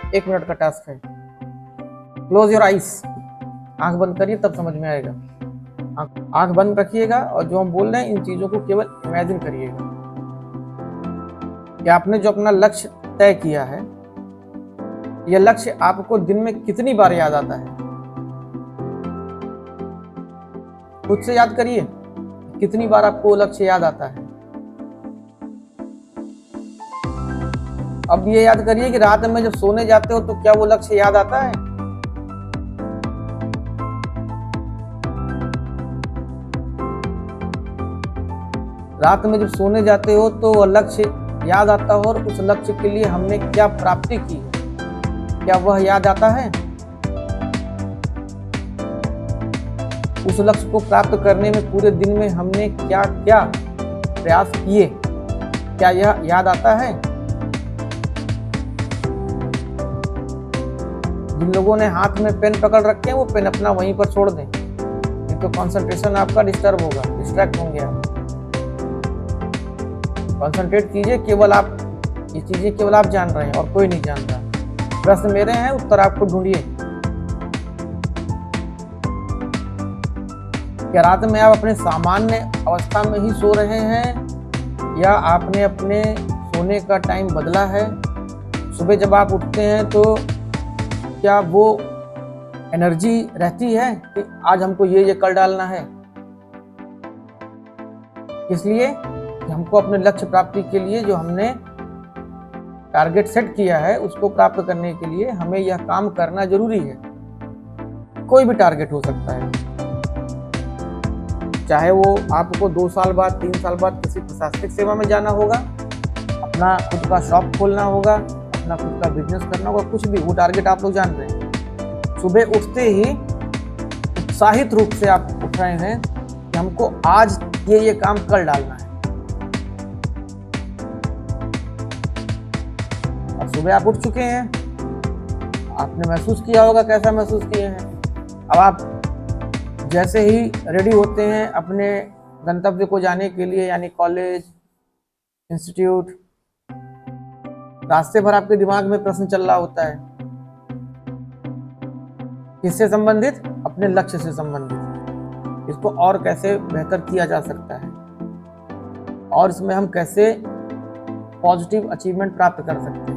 1 minute का task है। Close your eyes, आंख बंद करिए तब समझ में आएगा। आंख बंद रखिएगा और जो हम बोल रहे हैं इन चीजों को केवल इमेजिन करिएगा कि आपने जो अपना लक्ष्य तय किया है, यह लक्ष्य आपको दिन में कितनी बार याद आता है। खुद से याद करिए कितनी बार आपको लक्ष्य याद आता है। अब ये याद करिए कि रात में जब सोने जाते हो तो क्या वो लक्ष्य याद आता है। रात में जब सोने जाते हो तो वह लक्ष्य याद आता हो और उस लक्ष्य के लिए हमने क्या प्राप्ति की है, क्या वह याद आता है। उस लक्ष्य को प्राप्त करने में पूरे दिन में हमने क्या क्या प्रयास किए, क्या यह याद आता है। जिन लोगों ने हाथ में पेन पकड़ रखे हैं वो पेन अपना वहीं पर छोड़ दें, नहीं तो कंसंट्रेशन आपका डिस्टर्ब होगा, डिस्ट्रैक्ट होंगे आप। कंसंट्रेट कीजिए, केवल आप ये चीजें केवल आप जान रहे हैं और कोई नहीं जान रहा। प्रश्न मेरे हैं, उत्तर आपको ढूंढिए। क्या रात में आप अपने सामान्य अवस्था में ही सो रहे हैं या आपने अपने सोने का टाइम बदला है। सुबह जब आप उठते हैं तो क्या वो एनर्जी रहती है कि आज हमको ये कर डालना है। इसलिए हमको अपने लक्ष्य प्राप्ति के लिए जो हमने टारगेट सेट किया है उसको प्राप्त करने के लिए हमें यह काम करना जरूरी है। कोई भी टारगेट हो सकता है, चाहे वो आपको 2 साल बाद 3 साल बाद किसी प्रशासनिक सेवा में जाना होगा, अपना खुद का शॉप खोलना होगा, अपना खुद का बिजनेस करना होगा, कुछ भी, वो टारगेट आप लोग जान रहे हैं। सुबह उठते ही उत्साहित रूप से आप उठ रहे हैं कि हमको आज ये काम कर डालना है। और सुबह आप उठ चुके हैं, आपने महसूस किया होगा, कैसा महसूस किए हैं। अब आप जैसे ही रेडी होते हैं अपने गंतव्य को जाने के लिए, यानी कॉलेज, इंस्टीट्यूट, रास्ते भर आपके दिमाग में प्रश्न चल रहा होता है। किससे संबंधित? अपने लक्ष्य से संबंधित। इसको और कैसे बेहतर किया जा सकता है और इसमें हम कैसे पॉजिटिव अचीवमेंट प्राप्त कर सकते हैं।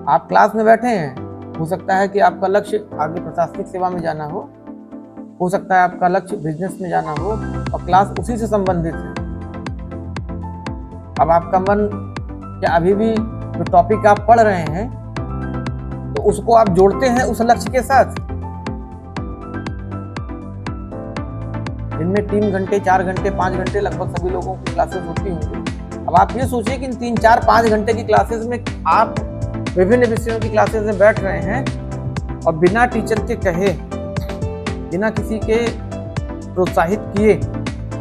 आप क्लास में बैठे हैं, हो सकता है कि आपका लक्ष्य आगे प्रशासनिक सेवा में जाना हो सकता है आपका लक्ष्य बिजनेस में जाना हो और क्लास उसी से संबंधित है। अब आपका मन क्या अभी भी जो टॉपिक आप पढ़ रहे हैं तो उसको आप जोड़ते हैं उस लक्ष्य के साथ। दिन में 3 घंटे 4 घंटे 5 घंटे लगभग सभी लोगों की क्लासेस होती होंगी। अब आप ये सोचिए कि इन 3 4 5 घंटे की क्लासेस में आप विभिन्न विषयों की क्लासेस में बैठ रहे हैं और बिना टीचर के कहे, बिना किसी के प्रोत्साहित किए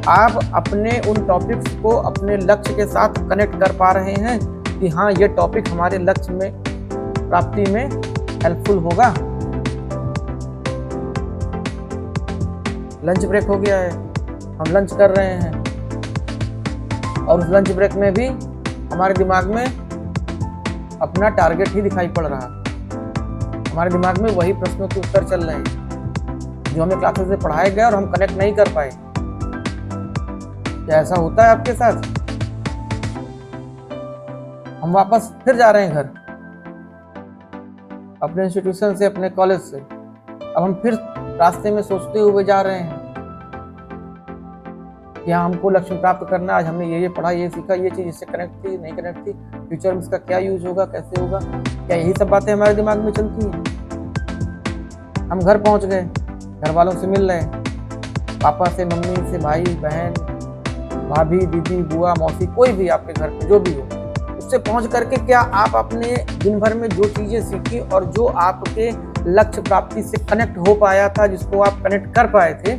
आप अपने उन टॉपिक्स को अपने लक्ष्य के साथ कनेक्ट कर पा रहे हैं कि हाँ, ये टॉपिक हमारे लक्ष्य में प्राप्ति में हेल्पफुल होगा। लंच ब्रेक हो गया है, हम लंच कर रहे हैं और उस लंच ब्रेक में भी हमारे दिमाग में अपना टारगेट ही दिखाई पड़ रहा है। हमारे दिमाग में वही प्रश्नों के उत्तर चल रहे हैं जो हमें क्लासेस में पढ़ाए गए और हम कनेक्ट नहीं कर पाए। क्या ऐसा होता है आपके साथ? हम वापस फिर जा रहे हैं घर, अपने इंस्टीट्यूशन से, अपने कॉलेज से। अब हम फिर रास्ते में सोचते हुए जा रहे हैं कि हमको लक्ष्य प्राप्त करना, आज हमने ये पढ़ा, ये सीखा, ये चीज इससे कनेक्ट थी, नहीं कनेक्ट थी, फ्यूचर में इसका क्या यूज होगा, कैसे होगा। क्या यही सब बातें हमारे दिमाग में चलती हैं? हम घर पहुंच गए, घर वालों से मिल रहे, पापा से, मम्मी से, भाई बहन, भाभी, दीदी, बुआ, मौसी, कोई भी आपके घर पे जो भी हो, उससे पहुंच करके क्या आप अपने दिन भर में जो चीजें सीखी और जो आपके लक्ष्य प्राप्ति से कनेक्ट हो पाया था, जिसको आप कनेक्ट कर पाए थे,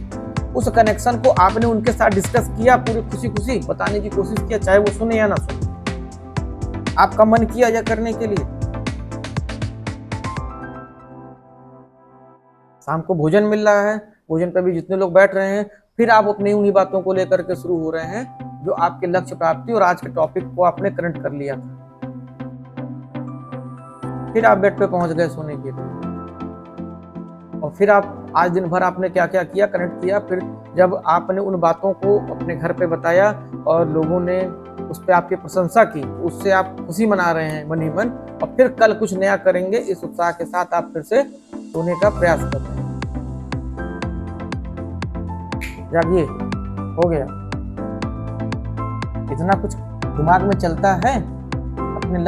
उस कनेक्शन को आपने उनके साथ डिस्कस किया, पूरी खुशी खुशी बताने की कोशिश किया, चाहे वो सुने या ना सुने, आपका मन किया यह करने के लिए। शाम को भोजन मिल रहा है, भोजन पर भी जितने लोग बैठ रहे हैं, फिर आप अपनी उन्हीं बातों को लेकर के शुरू हो रहे हैं जो आपके लक्ष्य प्राप्ति और आज के टॉपिक को आपने कनेक्ट कर लिया था। फिर आप बेड पे पहुंच गए सोने के लिए। और फिर आप आज दिन भर आपने क्या क्या किया, कनेक्ट किया। फिर जब आपने उन बातों को अपने घर पे बताया और लोगों ने उस पर आपकी प्रशंसा की, उससे आप खुशी मना रहे हैं मन ही मन, और फिर कल कुछ नया करेंगे इस उत्साह के साथ आप फिर से सोने का प्रयास कर रहे हैं। जागिए, हो गया। इतना कुछ दिमाग में चलता है अपने